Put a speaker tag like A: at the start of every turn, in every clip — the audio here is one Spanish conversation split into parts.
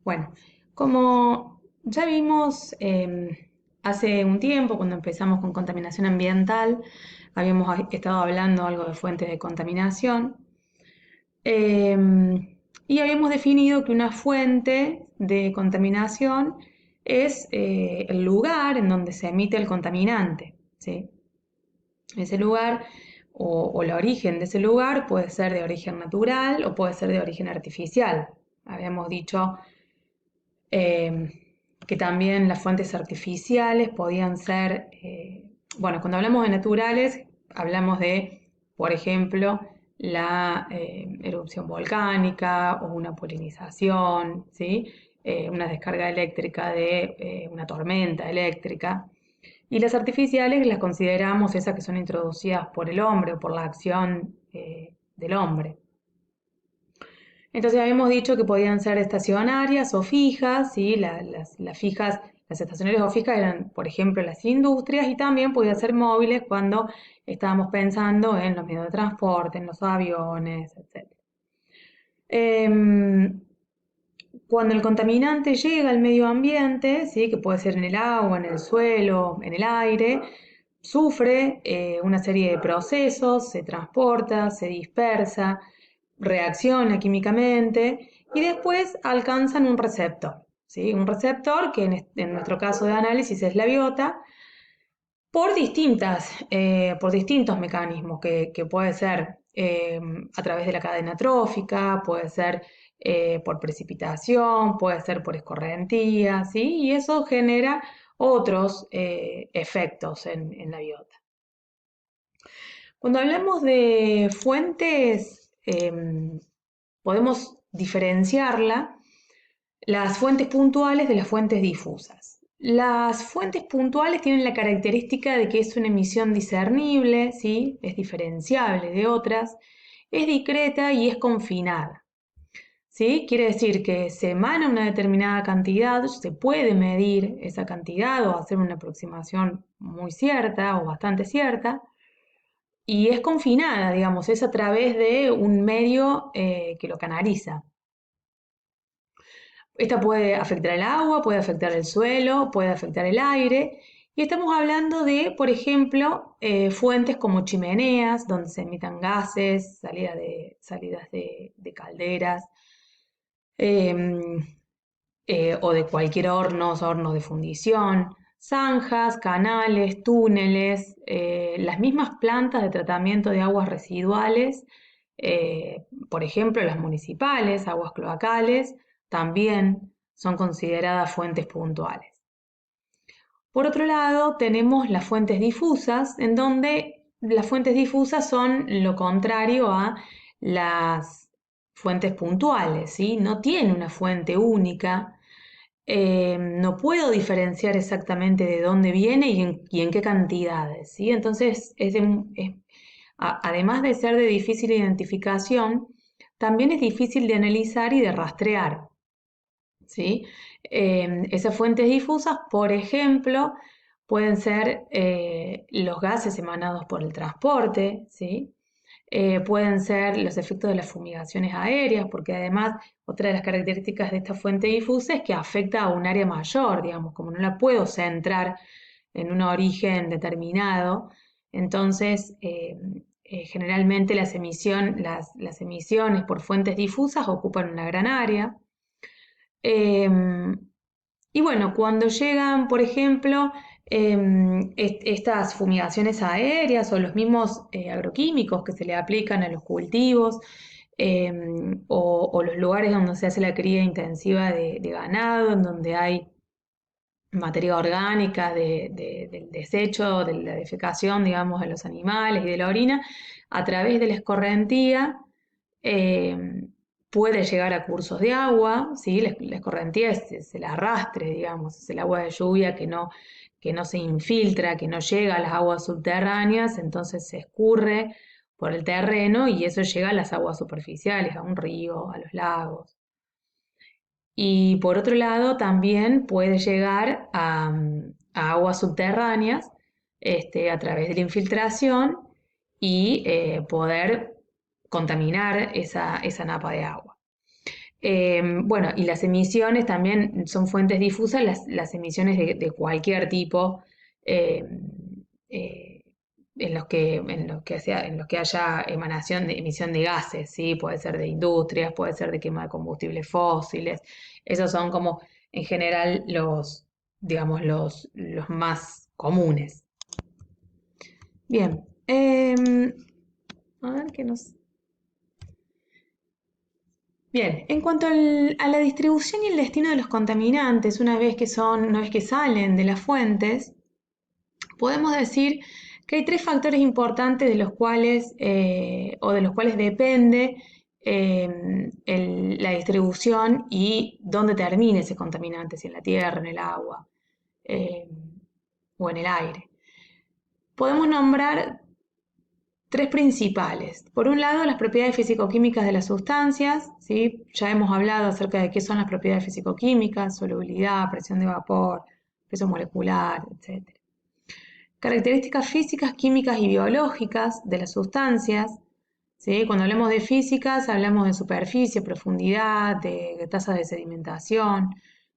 A: Bueno, como ya vimos hace un tiempo, cuando empezamos con contaminación ambiental, habíamos estado hablando algo de fuentes de contaminación y habíamos definido que una fuente de contaminación es el lugar en donde se emite el contaminante, ¿sí? Ese lugar o el origen de ese lugar puede ser de origen natural o puede ser de origen artificial. Habíamos dicho que también las fuentes artificiales podían ser, bueno, cuando hablamos de naturales, hablamos de, por ejemplo, la erupción volcánica o una polinización, ¿sí? Una descarga eléctrica de una tormenta eléctrica. Y las artificiales las consideramos esas que son introducidas por el hombre o por la acción del hombre. Entonces habíamos dicho que podían ser estacionarias o fijas, ¿sí? Las fijas, las estacionarias o fijas eran, por ejemplo, las industrias y también podían ser móviles cuando estábamos pensando en los medios de transporte, en los aviones, etc. Em, Cuando el contaminante llega al medio ambiente, ¿sí? Que puede ser en el agua, en el suelo, en el aire, sufre una serie de procesos, se transporta, se dispersa, reacciona químicamente y después alcanzan un receptor, ¿sí? Un receptor que en nuestro caso de análisis es la biota, por distintos mecanismos, que puede ser a través de la cadena trófica, puede ser por precipitación, puede ser por escorrentía, ¿sí? Y eso genera otros efectos en la biota. Cuando hablamos de fuentes, podemos diferenciarla las fuentes puntuales de las fuentes difusas. Las fuentes puntuales tienen la característica de que es una emisión discernible, ¿sí? Es diferenciable de otras, es discreta y es confinada, ¿sí? Quiere decir que se emana una determinada cantidad, se puede medir esa cantidad o hacer una aproximación muy cierta o bastante cierta, y es confinada, digamos, es a través de un medio que lo canaliza. Esta puede afectar el agua, puede afectar el suelo, puede afectar el aire. Y estamos hablando de, por ejemplo, fuentes como chimeneas, donde se emitan gases, salidas de calderas, em, o de cualquier hornos de fundición, zanjas, canales, túneles, las mismas plantas de tratamiento de aguas residuales, por ejemplo, las municipales, aguas cloacales, también son consideradas fuentes puntuales. Por otro lado, tenemos las fuentes difusas, en donde las fuentes difusas son lo contrario a las fuentes puntuales, ¿sí? No tiene una fuente única, no puedo diferenciar exactamente de dónde viene y en qué cantidades, ¿sí? Entonces, además de ser de difícil identificación, también es difícil de analizar y de rastrear, ¿sí? Esas fuentes difusas, por ejemplo, pueden ser los gases emanados por el transporte, ¿sí? Pueden ser los efectos de las fumigaciones aéreas, porque además otra de las características de esta fuente difusa es que afecta a un área mayor, digamos, como no la puedo centrar en un origen determinado, entonces generalmente las emisiones por fuentes difusas ocupan una gran área. Em, y bueno, cuando llegan, por ejemplo, estas fumigaciones aéreas o los mismos agroquímicos que se le aplican a los cultivos, o los lugares donde se hace la cría intensiva de ganado, en donde hay materia orgánica del desecho, de la defecación, digamos, de los animales y de la orina, a través de la escorrentía, eh, puede llegar a cursos de agua, ¿sí? La escorrentía es el arrastre, digamos, es el agua de lluvia que no se infiltra, que no llega a las aguas subterráneas, entonces se escurre por el terreno y eso llega a las aguas superficiales, a un río, a los lagos. Y por otro lado, también puede llegar a aguas subterráneas, a través de la infiltración y poder contaminar esa napa de agua. Bueno, y las emisiones también son fuentes difusas, las emisiones de cualquier tipo, eh, eh, en los que haya emisión de gases, ¿sí? Puede ser de industrias, puede ser de quema de combustibles fósiles. Esos son como, en general, digamos, los más comunes. Bien. A ver qué nos... Bien, en cuanto a la distribución y el destino de los contaminantes, una vez que salen de las fuentes, podemos decir que hay tres factores importantes de los cuales, o de los cuales depende la distribución y dónde termina ese contaminante, si en la tierra, en el agua eh, o en el aire. Podemos nombrar tres principales. Por un lado, las propiedades físico-químicas de las sustancias, ¿sí? Ya hemos hablado acerca de qué son las propiedades físico-químicas, solubilidad, presión de vapor, peso molecular, etc. Características físicas, químicas y biológicas de las sustancias, ¿sí? Cuando hablamos de físicas, hablamos de superficie, profundidad, de tasas de sedimentación.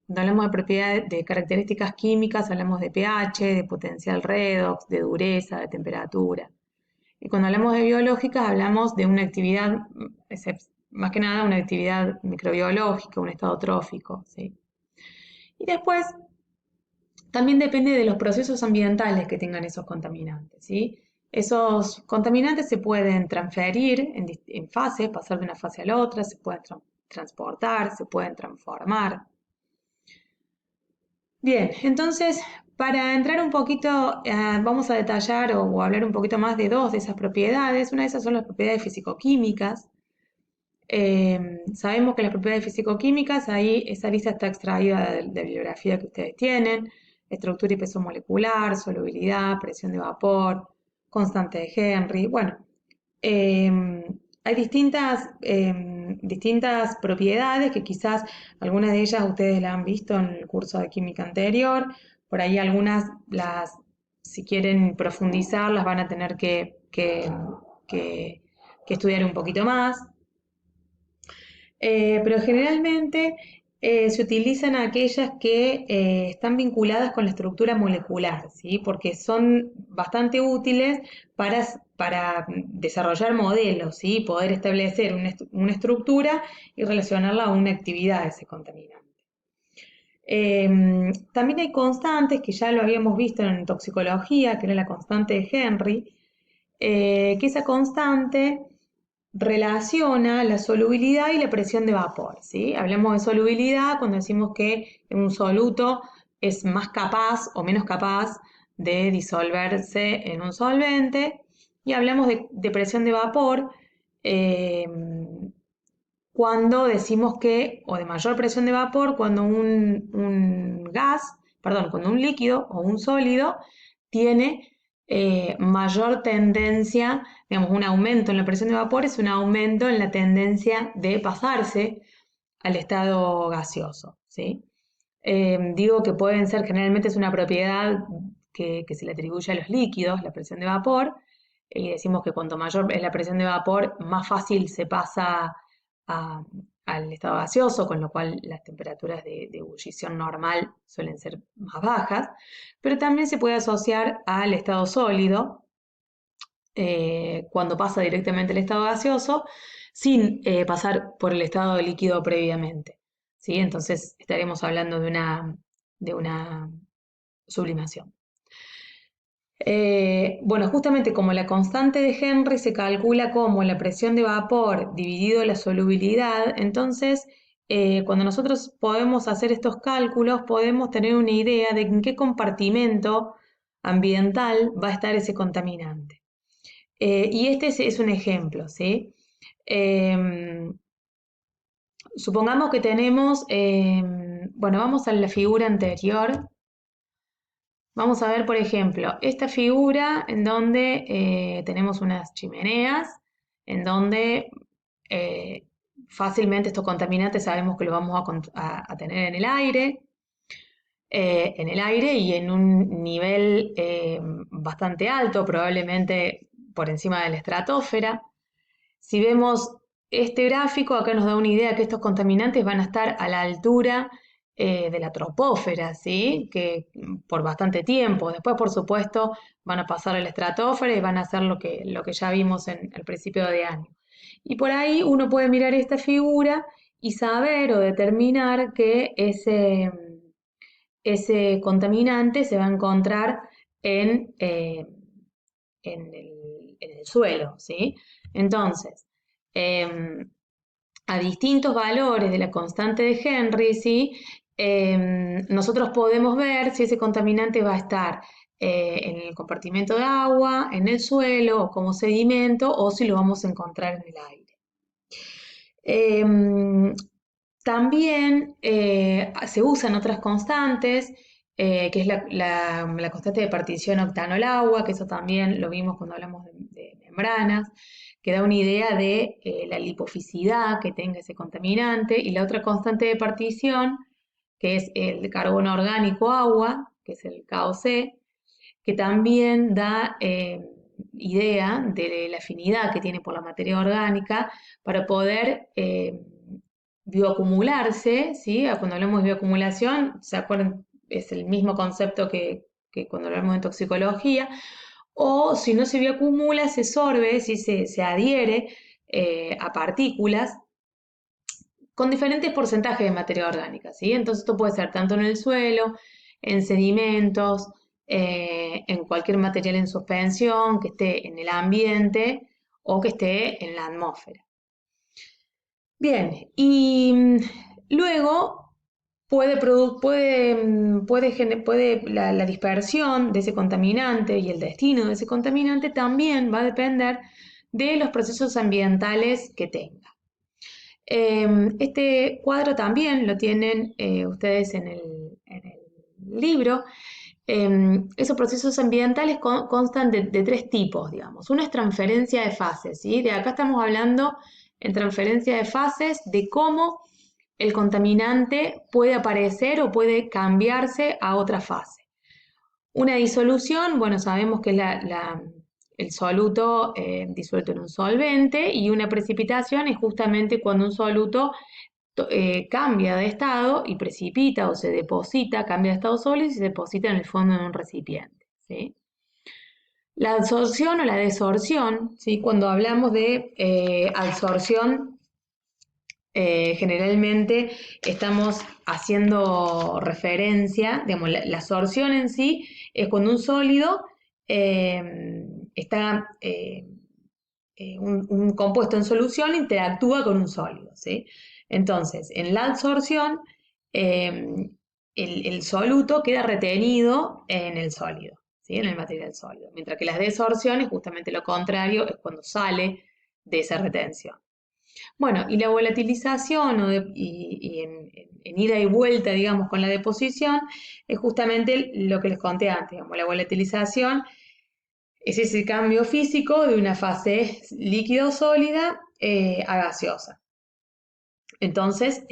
A: Cuando hablamos de propiedades, de características químicas, hablamos de pH, de potencial redox, de dureza, de temperatura. Y cuando hablamos de biológicas, hablamos de una actividad, más que nada una actividad microbiológica, un estado trófico, ¿sí? Y después, también depende de los procesos ambientales que tengan esos contaminantes, ¿sí? Esos contaminantes se pueden transferir en fases, pasar de una fase a la otra, se pueden transportar, se pueden transformar. Bien, entonces, para entrar un poquito, vamos a detallar o hablar un poquito más de dos de esas propiedades. Una de esas son las propiedades físico-químicas. Sabemos que las propiedades físico-químicas, ahí esa lista está extraída de la bibliografía que ustedes tienen: estructura y peso molecular, solubilidad, presión de vapor, constante de Henry. Bueno, hay distintas propiedades que quizás algunas de ellas ustedes las han visto en el curso de química anterior. Por ahí algunas, si quieren profundizar, las van a tener que estudiar un poquito más. Pero generalmente se utilizan aquellas que están vinculadas con la estructura molecular, ¿sí? Porque son bastante útiles para desarrollar modelos, ¿sí? Poder establecer una estructura y relacionarla a una actividad de ese contaminante. También hay constantes que ya lo habíamos visto en toxicología, que era la constante de Henry, que esa constante relaciona la solubilidad y la presión de vapor, ¿sí? Hablamos de solubilidad cuando decimos que un soluto es más capaz o menos capaz de disolverse en un solvente, y hablamos de presión de vapor eh, cuando decimos que, o de mayor presión de vapor, cuando cuando un líquido o un sólido tiene mayor tendencia, digamos, un aumento en la presión de vapor es un aumento en la tendencia de pasarse al estado gaseoso, ¿sí? Digo que pueden ser, generalmente es una propiedad que se le atribuye a los líquidos, la presión de vapor, y decimos que cuanto mayor es la presión de vapor, más fácil se pasa a- al estado gaseoso, con lo cual las temperaturas de ebullición normal suelen ser más bajas, pero también se puede asociar al estado sólido, cuando pasa directamente al estado gaseoso, sin pasar por el estado líquido previamente, ¿sí? Entonces estaremos hablando de una sublimación. Bueno, justamente como la constante de Henry se calcula como la presión de vapor dividido la solubilidad, entonces cuando nosotros podemos hacer estos cálculos, podemos tener una idea de en qué compartimento ambiental va a estar ese contaminante. Y este es un ejemplo, ¿sí? Em, Supongamos que tenemos, bueno, vamos a la figura anterior. Vamos a ver, por ejemplo, esta figura en donde tenemos unas chimeneas, en donde eh, fácilmente estos contaminantes sabemos que los vamos a tener en el aire y en un nivel bastante alto, probablemente por encima de la estratosfera. Si vemos este gráfico acá nos da una idea que estos contaminantes van a estar a la altura de la troposfera, ¿sí? Que por bastante tiempo. Después, por supuesto, van a pasar a la estratosfera y van a hacer lo que ya vimos en el principio de año. Y por ahí uno puede mirar esta figura y saber o determinar que ese contaminante se va a encontrar en, en el suelo, ¿sí? Entonces, a distintos valores de la constante de Henry, ¿sí? Nosotros podemos ver si ese contaminante va a estar en el compartimento de agua, en el suelo o como sedimento, o si lo vamos a encontrar en el aire. También se usan otras constantes, que es la constante de partición octanol-agua, que eso también lo vimos cuando hablamos de membranas, que da una idea de la lipofilicidad que tenga ese contaminante, y la otra constante de partición, que es el carbono orgánico-agua, que es el KOC, que también da idea de la afinidad que tiene por la materia orgánica para poder bioacumularse, ¿sí? Cuando hablamos de bioacumulación, ¿se acuerdan? Es el mismo concepto que cuando hablamos de toxicología, o si no se bioacumula, se sorbe, ¿sí? Se adhiere a partículas con diferentes porcentajes de materia orgánica, ¿sí? Entonces esto puede ser tanto en el suelo, en sedimentos, en cualquier material en suspensión que esté en el ambiente o que esté en la atmósfera. Bien, y luego la dispersión de ese contaminante y el destino de ese contaminante también va a depender de los procesos ambientales que tenga. Este cuadro también lo tienen ustedes en el libro. Esos procesos ambientales constan de tres tipos, digamos. Uno es transferencia de fases, ¿sí? De acá estamos hablando en transferencia de fases de cómo el contaminante puede aparecer o puede cambiarse a otra fase. Una disolución, bueno, sabemos que es el soluto disuelto en un solvente, y una precipitación es justamente cuando un soluto cambia de estado y precipita o se deposita, cambia de estado sólido y se deposita en el fondo de un recipiente, ¿sí? La absorción o la desorción, ¿sí? Cuando hablamos de absorción, generalmente estamos haciendo referencia, digamos, la absorción en sí es cuando un sólido un compuesto en solución interactúa con un sólido, ¿sí? Entonces, en la absorción, eh, el soluto queda retenido en el sólido, ¿sí? En el material sólido, mientras que la desorción es justamente lo contrario, es cuando sale de esa retención. Bueno, y la volatilización y en ida y vuelta, digamos, con la deposición, es justamente lo que les conté antes, digamos, la volatilización es ese cambio físico de una fase líquido-sólida a gaseosa. Entonces,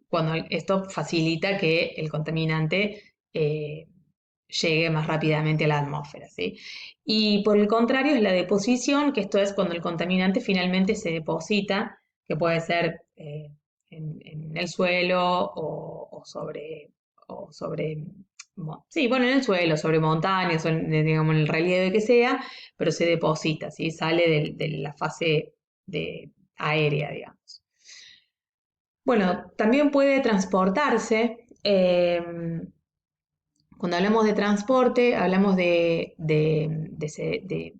A: cuando esto facilita que el contaminante llegue más rápidamente a la atmósfera, ¿sí? Y por el contrario es la deposición, que esto es cuando el contaminante finalmente se deposita, que puede ser en el suelo sí, bueno, en el suelo, sobre montañas, digamos, en el relieve que sea, pero se deposita, ¿sí? Sale de la fase aérea, digamos. Bueno, también puede transportarse. Cuando hablamos de transporte, hablamos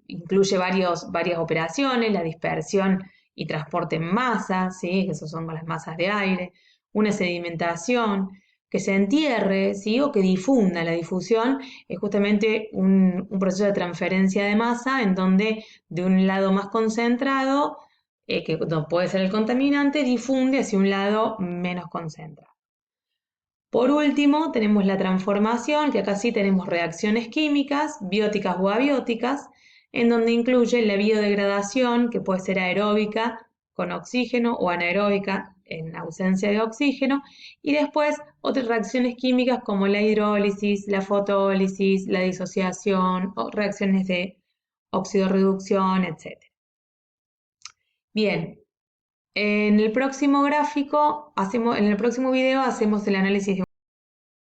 A: incluye varias operaciones, la dispersión y transporte en masa, ¿sí? Que esas son las masas de aire, una sedimentación, que se entierre, ¿sí? O que difunda. La difusión es justamente un proceso de transferencia de masa en donde de un lado más concentrado, que no puede ser el contaminante, difunde hacia un lado menos concentrado. Por último, tenemos la transformación, que acá sí tenemos reacciones químicas, bióticas o abióticas, en donde incluye la biodegradación, que puede ser aeróbica con oxígeno o anaeróbica en ausencia de oxígeno, y después otras reacciones químicas como la hidrólisis, la fotólisis, la disociación, o reacciones de oxidorreducción, etc. Bien, En el próximo gráfico, en el próximo video hacemos el análisis de